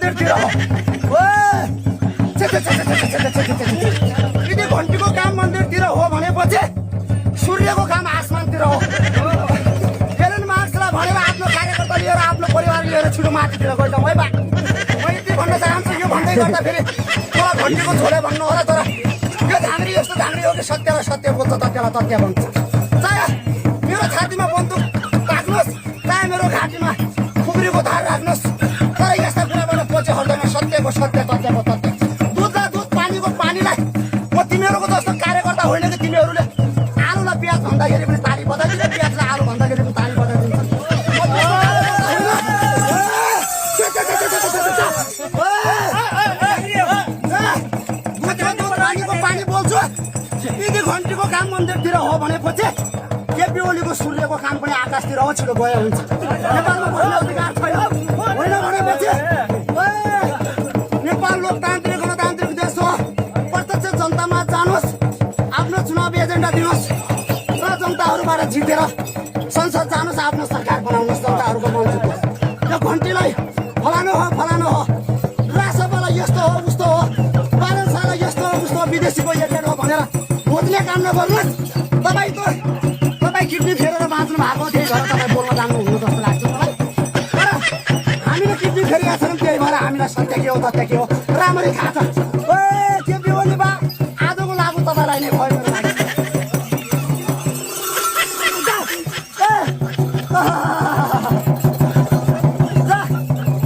मन्दिरतिर हो। यदि घन्टीको काम मन्दिरतिर हो भनेपछि सूर्यको काम आसमानतिर हो। एलन मार्क्सलाई भनेर आफ्नो कार्यकर्ता लिएर आफ्नो परिवार लिएर छिटो माथितिर गइजाउँ है बा। म यति भन्न चाहन्छु, यो भन्दै गर्दा फेरि मलाई घन्टीको छोरे भन्नु होला, तर यो झाँक्री यस्तो झाँक्री हो कि सत्यलाई सत्य बोल्छ, तथ्यलाई तथ्य भन्छ। चाहे मेरो छातीमा बन्दुक राख्नुहोस्, चाहे मेरो घाँटीमा खुकुरीको धार राख्नुहोस्, तर यस्ता कुराबाट पछि हट्दैन। सत्यको सत्य, तथ्यको तथ्य। दुधलाई दुध, पानीको पानीलाई। म तिमीहरूको जस्तो कार्यकर्ता होइन कि तिमीहरूले आलुलाई प्याज भन्दाखेरि पनि ताली बजाइदिन्छ, प्याजलाई आलु भन्दाखेरि पनि ताली बजाइदिन्छ। पानी बोल्छु। यदि घन्टीको काम मन्दिरतिर हो भनेपछि केपी ओलीको सूर्यको काम पनि आकाशतिर हो, छिटो गयो हुन्छ। नेपालमा बस्ने अधिकार छैन होइन भनेपछि नेपाल लोकतान्त्रिक गणतान्त्रिक देश हो। प्रत्यक्ष जनतामा जानुहोस्, आफ्नो चुनाव एजेन्डा दिनुहोस् र जनताहरूबाट जितेर संसद जानुहोस्, आफ्नो सरकार बनाउनुहोस् जनताहरूको मन जित्नुहोस्। यो घन्टीलाई फलानु हो फलानु हो, रासपालाई यस्तो हो उस्तो हो, बालनशाहलाई यस्तो हो उस्तो हो, विदेशीको एजेन्ट हो भनेर खोज्ने काम नगर्नुहोस्। तपाईँ किडनी फेरेर बाँच्नु भएको, त्यही भएर तपाईँ बोल्न जान्नुहुन्न जस्तो लाग्छ मलाई। तर हामीले किडनी फेरेका छैनौँ, त्यही भएर हामीलाई सत्य के हो तथ्य के हो राम्ररी थाहा छ। केपी ओली बा आजको लागु तपाईँलाई नै भयो मेरो लागि।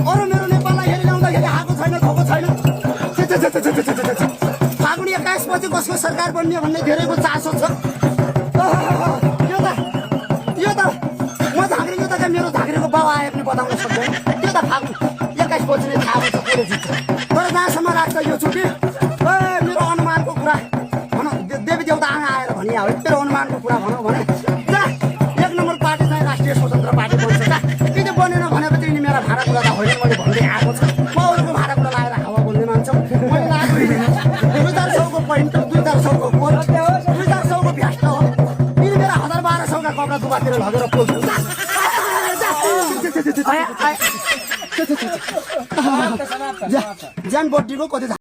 अरू मेरो नेपाललाई हेरी ल्याउँदाखेरि आएको छैन, धोको छैन। फागुन 21 पछि कसको सरकार बन्ने भन्ने धेरैको चासो छ। यो त म झाँक्री, यो त मेरो झाँक्रीको बाउ आए पनि बताउन सक्दैन। त्यो त फागुन 21 पछि नै थाहा हुन्छ कसले जित्छ। तर जहाँसम्म लाग्छ यो चुटी मेरो अनुमानको कुरा भनौँ, देवी देवता आएर भनिया हो, मेरो अनुमानको कुरा भनौँ भने 1 नम्बर पार्टी चाहिँ राष्ट्रिय स्वतन्त्र पार्टी बन्छ। किन बनेन भनेपछि यिनी मेरा भाडा कुरा त होइन, मैले भन्दै आएको छ। म अरूको भाडा कुरा लगाएर हावा बोल्ने मान्छे मैले लागेको 2,400को पोइन्ट, 2,400को भोट, 2,400को भ्यास्ट हो। यिनी मेरा 1,000-1,200का कपडा दुबातिर लगेर पोल्छु। ज्यान बोटीको कति